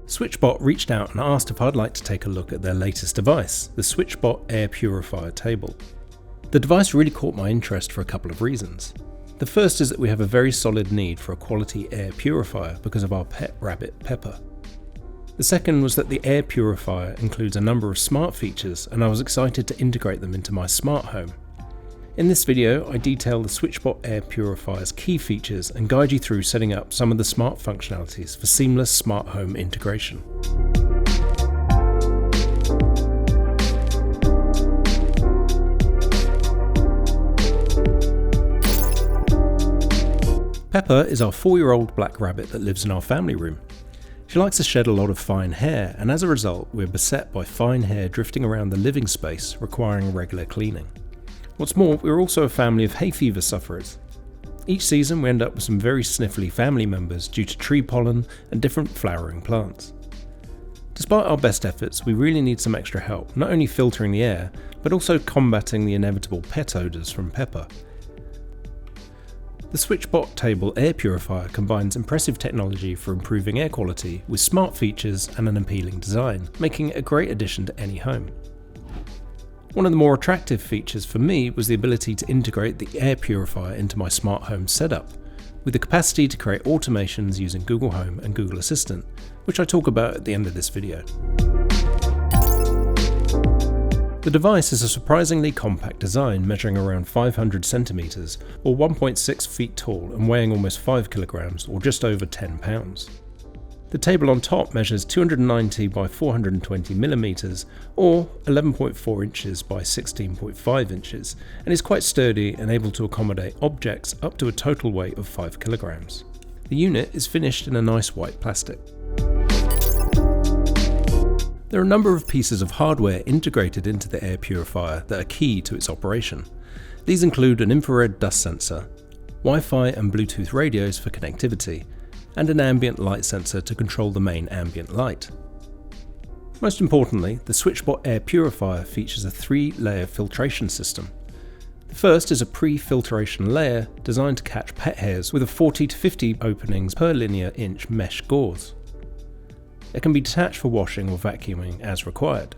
SwitchBot reached out and asked if I'd like to take a look at their latest device, the SwitchBot Air Purifier table. The device really caught my interest for a couple of reasons. The first is that we have a very solid need for a quality air purifier because of our pet rabbit Pepper. The second was that the air purifier includes a number of smart features and I was excited to integrate them into my smart home. In this video, I detail the SwitchBot Air Purifier's key features and guide you through setting up some of the smart functionalities for seamless smart home integration. Pepper is our 4-year-old black rabbit that lives in our family room. She likes to shed a lot of fine hair, and as a result, we're beset by fine hair drifting around the living space, requiring regular cleaning. What's more, we're also a family of hay fever sufferers. Each season we end up with some very sniffly family members due to tree pollen and different flowering plants. Despite our best efforts, we really need some extra help, not only filtering the air, but also combating the inevitable pet odours from Pepper. The SwitchBot Table Air Purifier combines impressive technology for improving air quality with smart features and an appealing design, making it a great addition to any home. One of the more attractive features for me was the ability to integrate the air purifier into my smart home setup, with the capacity to create automations using Google Home and Google Assistant, which I talk about at the end of this video. The device is a surprisingly compact design, measuring around 500 centimeters or 1.6 feet tall and weighing almost 5 kilograms or just over 10 pounds. The table on top measures 290 by 420 millimeters or 11.4 inches by 16.5 inches and is quite sturdy and able to accommodate objects up to a total weight of 5 kilograms. The unit is finished in a nice white plastic. There are a number of pieces of hardware integrated into the air purifier that are key to its operation. These include an infrared dust sensor, Wi-Fi and Bluetooth radios for connectivity, and an ambient light sensor to control the main ambient light. Most importantly, the SwitchBot Air Purifier features a 3-layer filtration system. The first is a pre-filtration layer designed to catch pet hairs with a 40 to 50 openings per linear inch mesh gauze. It can be detached for washing or vacuuming as required.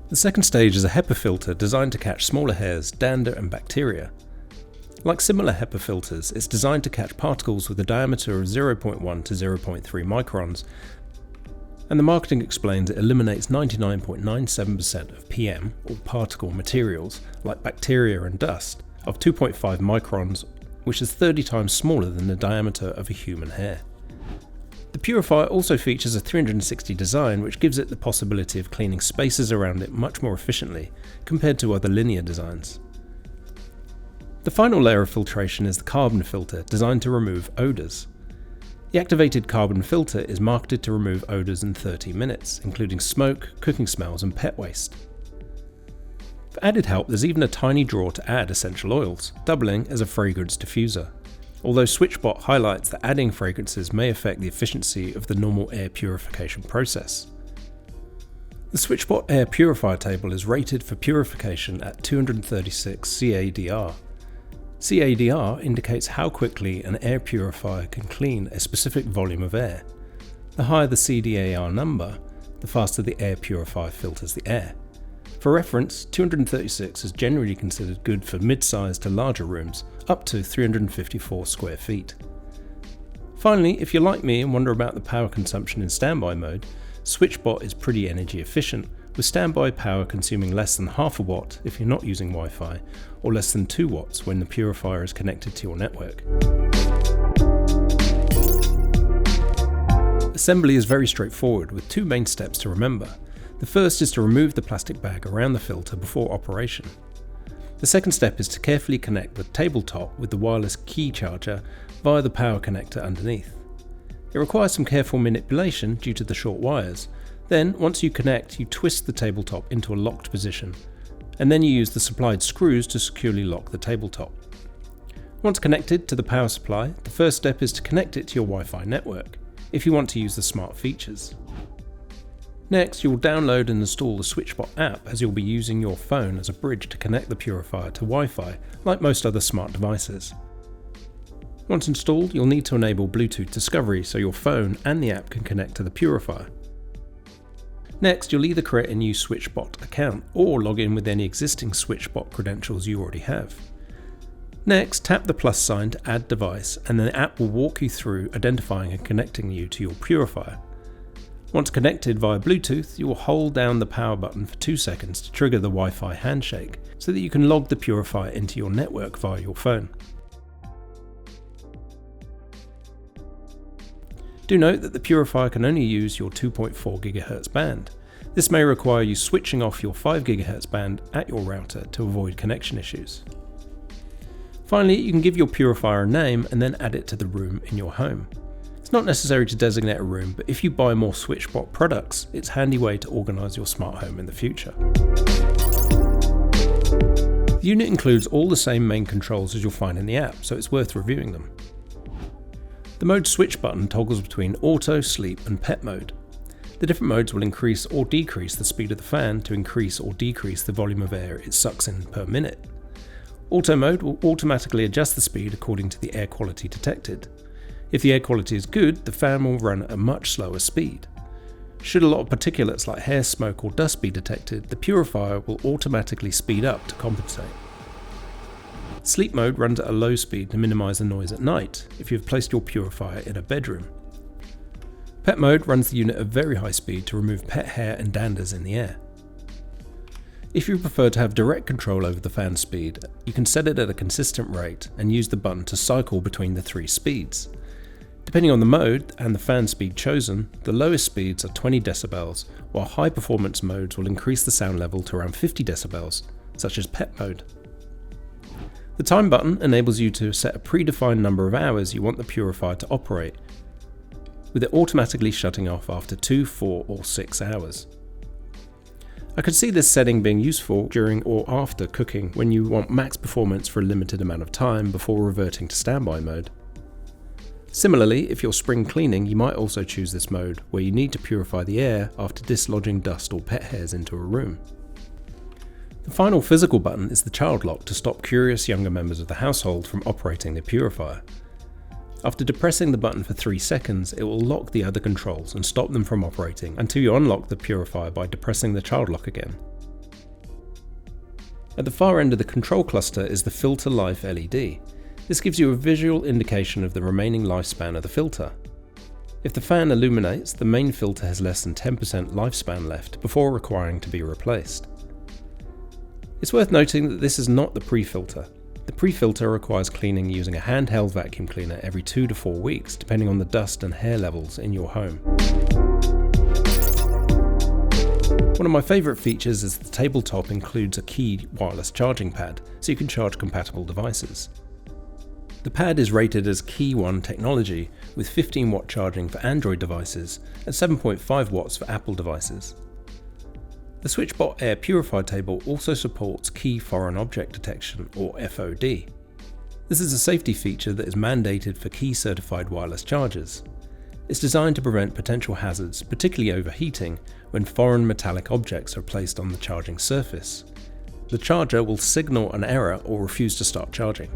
The second stage is a HEPA filter designed to catch smaller hairs, dander and bacteria. Like similar HEPA filters, it's designed to catch particles with a diameter of 0.1 to 0.3 microns, and the marketing explains it eliminates 99.97% of PM, or particle materials, like bacteria and dust, of 2.5 microns, which is 30 times smaller than the diameter of a human hair. The purifier also features a 360 design, which gives it the possibility of cleaning spaces around it much more efficiently compared to other linear designs. The final layer of filtration is the carbon filter, designed to remove odours. The activated carbon filter is marketed to remove odours in 30 minutes, including smoke, cooking smells and pet waste. For added help, there's even a tiny drawer to add essential oils, doubling as a fragrance diffuser. Although SwitchBot highlights that adding fragrances may affect the efficiency of the normal air purification process. The SwitchBot Air Purifier table is rated for purification at 236 CADR. CADR indicates how quickly an air purifier can clean a specific volume of air. The higher the CADR number, the faster the air purifier filters the air. For reference, 236 is generally considered good for mid-sized to larger rooms, up to 354 square feet. Finally, if you're like me and wonder about the power consumption in standby mode, SwitchBot is pretty energy efficient, with standby power consuming less than half a watt if you're not using Wi-Fi, or less than 2 watts when the purifier is connected to your network. Assembly is very straightforward, with 2 main steps to remember. The first is to remove the plastic bag around the filter before operation. The second step is to carefully connect the tabletop with the wireless key charger via the power connector underneath. It requires some careful manipulation due to the short wires. Then, once you connect, you twist the tabletop into a locked position, and then you use the supplied screws to securely lock the tabletop. Once connected to the power supply, the first step is to connect it to your Wi-Fi network, if you want to use the smart features. Next, you'll download and install the SwitchBot app, as you'll be using your phone as a bridge to connect the purifier to Wi-Fi, like most other smart devices. Once installed, you'll need to enable Bluetooth discovery so your phone and the app can connect to the purifier. Next, you'll either create a new SwitchBot account or log in with any existing SwitchBot credentials you already have. Next, tap the plus sign to add device, and the app will walk you through identifying and connecting you to your purifier. Once connected via Bluetooth, you will hold down the power button for 2 seconds to trigger the Wi-Fi handshake so that you can log the purifier into your network via your phone. Do note that the purifier can only use your 2.4 GHz band. This may require you switching off your 5 GHz band at your router to avoid connection issues. Finally, you can give your purifier a name and then add it to the room in your home. It's not necessary to designate a room, but if you buy more SwitchBot products, it's a handy way to organise your smart home in the future. The unit includes all the same main controls as you'll find in the app, so it's worth reviewing them. The mode switch button toggles between auto, sleep and pet mode. The different modes will increase or decrease the speed of the fan to increase or decrease the volume of air it sucks in per minute. Auto mode will automatically adjust the speed according to the air quality detected. If the air quality is good, the fan will run at a much slower speed. Should a lot of particulates like hair, smoke or dust be detected, the purifier will automatically speed up to compensate. Sleep mode runs at a low speed to minimise the noise at night if you have placed your purifier in a bedroom. Pet mode runs the unit at very high speed to remove pet hair and danders in the air. If you prefer to have direct control over the fan speed, you can set it at a consistent rate and use the button to cycle between the 3 speeds. Depending on the mode and the fan speed chosen, the lowest speeds are 20 decibels, while high performance modes will increase the sound level to around 50 decibels, such as pet mode. The time button enables you to set a predefined number of hours you want the purifier to operate, with it automatically shutting off after 2, 4 or 6 hours. I could see this setting being useful during or after cooking when you want max performance for a limited amount of time before reverting to standby mode. Similarly, if you're spring cleaning, you might also choose this mode where you need to purify the air after dislodging dust or pet hairs into a room. The final physical button is the child lock to stop curious younger members of the household from operating the purifier. After depressing the button for 3 seconds, it will lock the other controls and stop them from operating until you unlock the purifier by depressing the child lock again. At the far end of the control cluster is the filter life LED. This gives you a visual indication of the remaining lifespan of the filter. If the fan illuminates, the main filter has less than 10% lifespan left before requiring to be replaced. It's worth noting that this is not the pre-filter. The pre-filter requires cleaning using a handheld vacuum cleaner every 2 to 4 weeks, depending on the dust and hair levels in your home. One of my favourite features is the tabletop includes a key wireless charging pad, so you can charge compatible devices. The pad is rated as Key 1 technology, with 15 watt charging for Android devices and 7.5 watts for Apple devices. The SwitchBot Air Purifier table also supports Key Foreign Object Detection, or FOD. This is a safety feature that is mandated for key certified wireless chargers. It's designed to prevent potential hazards, particularly overheating, when foreign metallic objects are placed on the charging surface. The charger will signal an error or refuse to start charging.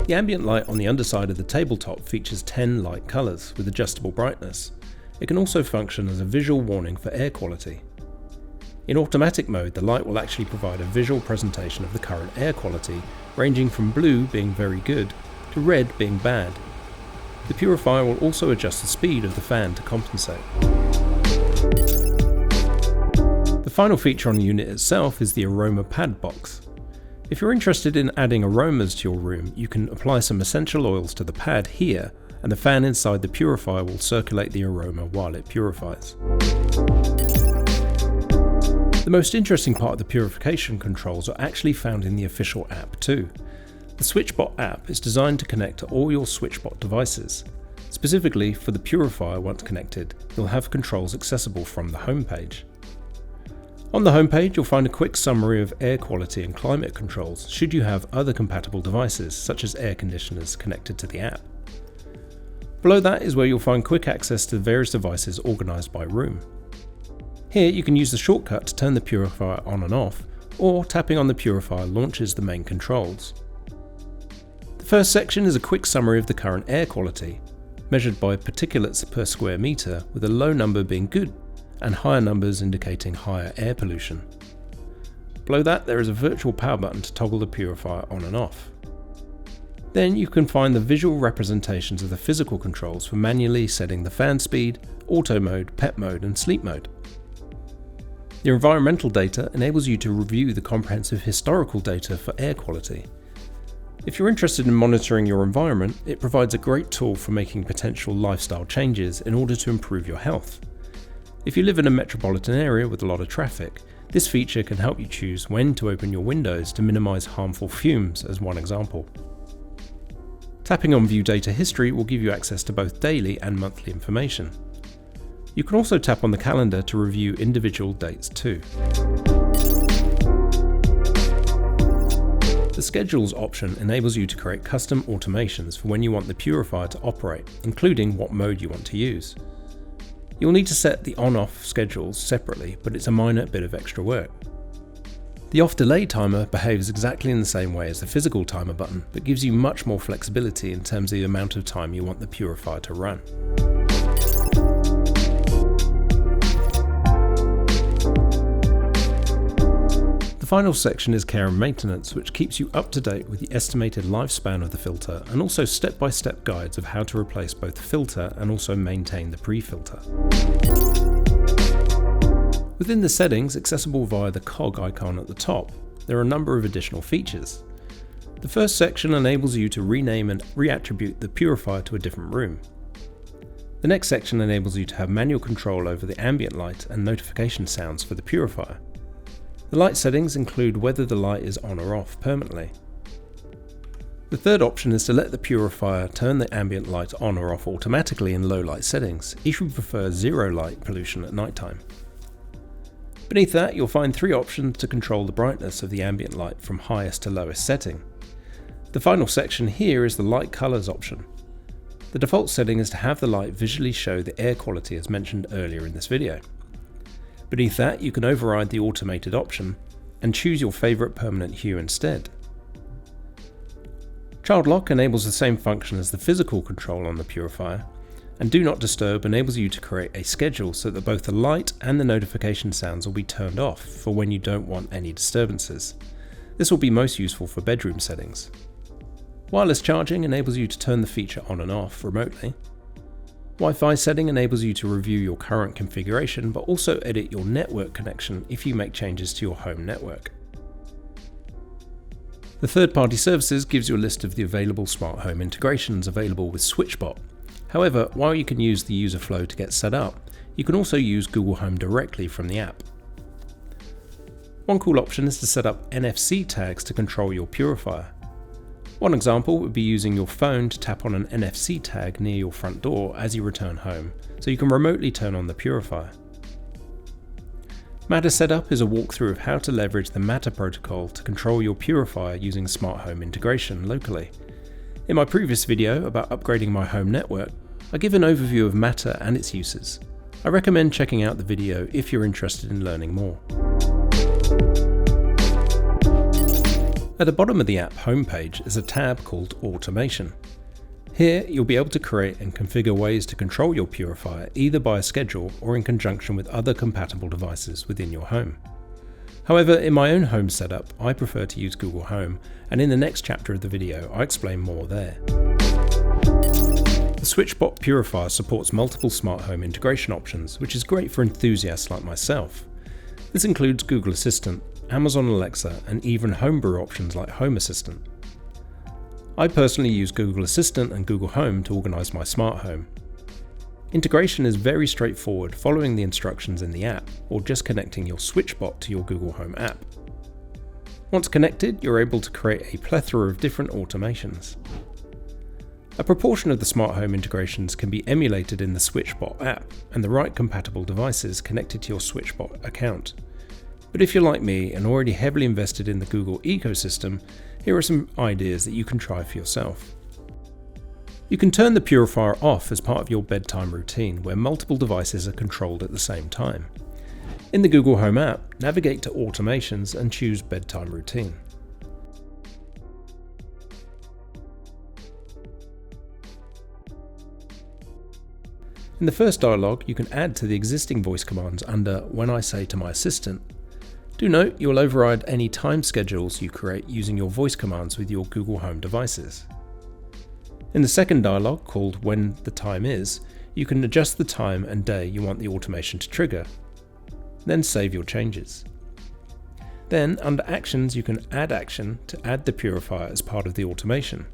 The ambient light on the underside of the tabletop features 10 light colours with adjustable brightness. It can also function as a visual warning for air quality. In automatic mode, the light will actually provide a visual presentation of the current air quality, ranging from blue being very good to red being bad. The purifier will also adjust the speed of the fan to compensate. The final feature on the unit itself is the Aroma pad box. If you're interested in adding aromas to your room, you can apply some essential oils to the pad here, and the fan inside the purifier will circulate the aroma while it purifies. The most interesting part of the purification controls are actually found in the official app too. The SwitchBot app is designed to connect to all your SwitchBot devices. Specifically for the purifier, once connected, you'll have controls accessible from the homepage. On the homepage, you'll find a quick summary of air quality and climate controls should you have other compatible devices such as air conditioners connected to the app. Below that is where you'll find quick access to various devices organised by room. Here you can use the shortcut to turn the purifier on and off, or tapping on the purifier launches the main controls. first section is a quick summary of the current air quality, measured by particulates per square metre, with a low number being good and higher numbers indicating higher air pollution. Below that, there is a virtual power button to toggle the purifier on and off. Then you can find the visual representations of the physical controls for manually setting the fan speed, auto mode, PEP mode and sleep mode. Your environmental data enables you to review the comprehensive historical data for air quality. If you're interested in monitoring your environment, it provides a great tool for making potential lifestyle changes in order to improve your health. If you live in a metropolitan area with a lot of traffic, this feature can help you choose when to open your windows to minimize harmful fumes, as one example. Tapping on View Data History will give you access to both daily and monthly information. You can also tap on the calendar to review individual dates too. The Schedules option enables you to create custom automations for when you want the purifier to operate, including what mode you want to use. You'll need to set the on-off schedules separately, but it's a minor bit of extra work. The off-delay timer behaves exactly in the same way as the physical timer button, but gives you much more flexibility in terms of the amount of time you want the purifier to run. The final section is care and maintenance, which keeps you up to date with the estimated lifespan of the filter and also step-by-step guides of how to replace both the filter and also maintain the pre-filter. Within the settings, accessible via the cog icon at the top, there are a number of additional features. The first section enables you to rename and reattribute the purifier to a different room. The next section enables you to have manual control over the ambient light and notification sounds for the purifier. The light settings include whether the light is on or off permanently. The third option is to let the purifier turn the ambient light on or off automatically in low light settings, if you prefer zero light pollution at nighttime. Beneath that, you'll find three options to control the brightness of the ambient light from highest to lowest setting. The final section here is the light colors option. The default setting is to have the light visually show the air quality as mentioned earlier in this video. Beneath that, you can override the automated option and choose your favorite permanent hue instead. Child lock enables the same function as the physical control on the purifier, and do not disturb enables you to create a schedule so that both the light and the notification sounds will be turned off for when you don't want any disturbances. This will be most useful for bedroom settings. Wireless charging enables you to turn the feature on and off remotely. Wi-Fi setting enables you to review your current configuration but also edit your network connection if you make changes to your home network. The third-party services gives you a list of the available smart home integrations available with SwitchBot. However, while you can use the user flow to get set up, you can also use Google Home directly from the app. One cool option is to set up NFC tags to control your purifier. One example would be using your phone to tap on an NFC tag near your front door as you return home, so you can remotely turn on the purifier. Matter Setup is a walkthrough of how to leverage the Matter protocol to control your purifier using smart home integration locally. In my previous video about upgrading my home network, I give an overview of Matter and its uses. I recommend checking out the video if you're interested in learning more. At the bottom of the app homepage is a tab called Automation. Here you'll be able to create and configure ways to control your purifier either by a schedule or in conjunction with other compatible devices within your home. However, in my own home setup, I prefer to use Google Home, and in the next chapter of the video I explain more there. The SwitchBot Purifier supports multiple smart home integration options, which is great for enthusiasts like myself. This includes Google Assistant, Amazon Alexa, and even homebrew options like Home Assistant. I personally use Google Assistant and Google Home to organize my smart home. Integration is very straightforward, following the instructions in the app, or just connecting your SwitchBot to your Google Home app. Once connected, you're able to create a plethora of different automations. A proportion of the smart home integrations can be emulated in the SwitchBot app, and the right compatible devices connected to your SwitchBot account. But if you're like me and already heavily invested in the Google ecosystem, here are some ideas that you can try for yourself. You can turn the purifier off as part of your bedtime routine, where multiple devices are controlled at the same time. In the Google Home app, navigate to Automations and choose Bedtime Routine. In the first dialog, you can add to the existing voice commands under When I Say to My Assistant. Do note you'll override any time schedules you create using your voice commands with your Google Home devices. In the second dialog, called When the Time Is, you can adjust the time and day you want the automation to trigger. Then save your changes. Then, under Actions, you can add action to add the purifier as part of the automation.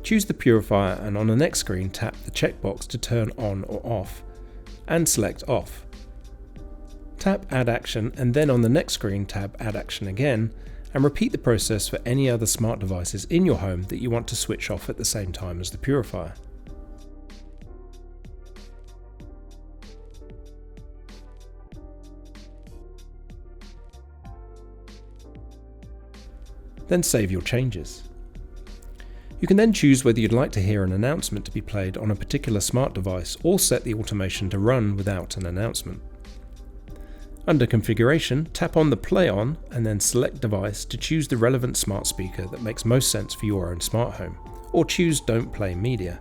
Choose the purifier and on the next screen tap the checkbox to turn on or off, and select Off. Tap Add Action and then on the next screen tap Add Action again, and repeat the process for any other smart devices in your home that you want to switch off at the same time as the purifier. Then save your changes. You can then choose whether you'd like to hear an announcement to be played on a particular smart device or set the automation to run without an announcement. Under Configuration, tap on the Play On and then select Device to choose the relevant smart speaker that makes most sense for your own smart home, or choose Don't Play Media.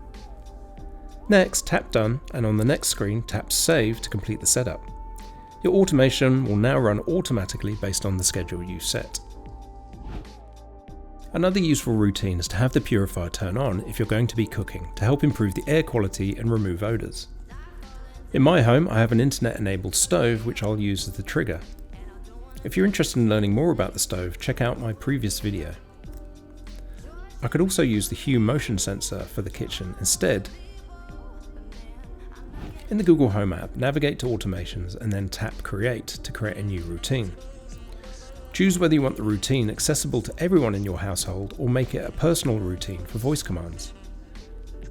Next, tap Done and on the next screen tap Save to complete the setup. Your automation will now run automatically based on the schedule you set. Another useful routine is to have the purifier turn on if you're going to be cooking to help improve the air quality and remove odours. In my home, I have an internet-enabled stove which I'll use as the trigger. If you're interested in learning more about the stove, check out my previous video. I could also use the Hue motion sensor for the kitchen instead. In the Google Home app, navigate to Automations and then tap Create to create a new routine. Choose whether you want the routine accessible to everyone in your household or make it a personal routine for voice commands.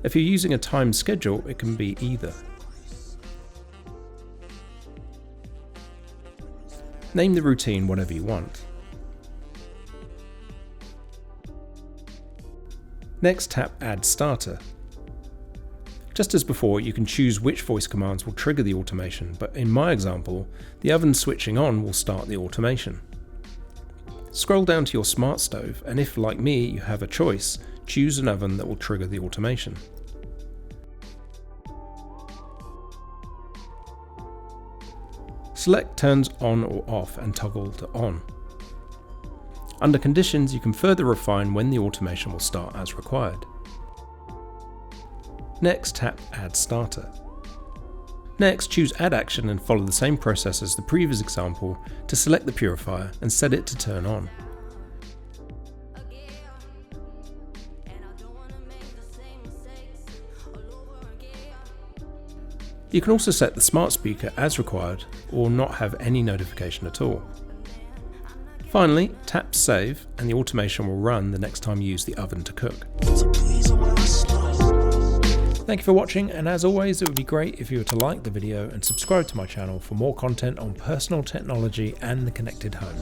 If you're using a timed schedule, it can be either. Name the routine whatever you want. Next, tap Add Starter. Just as before, you can choose which voice commands will trigger the automation, but in my example, the oven switching on will start the automation. Scroll down to your smart stove and if, like me, you have a choice, choose an oven that will trigger the automation. Select Turns On or Off and toggle to On. Under Conditions, you can further refine when the automation will start as required. Next, tap Add Starter. Next, choose Add Action and follow the same process as the previous example to select the purifier and set it to turn on. You can also set the smart speaker as required or not have any notification at all. Finally, tap Save and the automation will run the next time you use the oven to cook. Thank you for watching, and as always, it would be great if you were to like the video and subscribe to my channel for more content on personal technology and the connected home.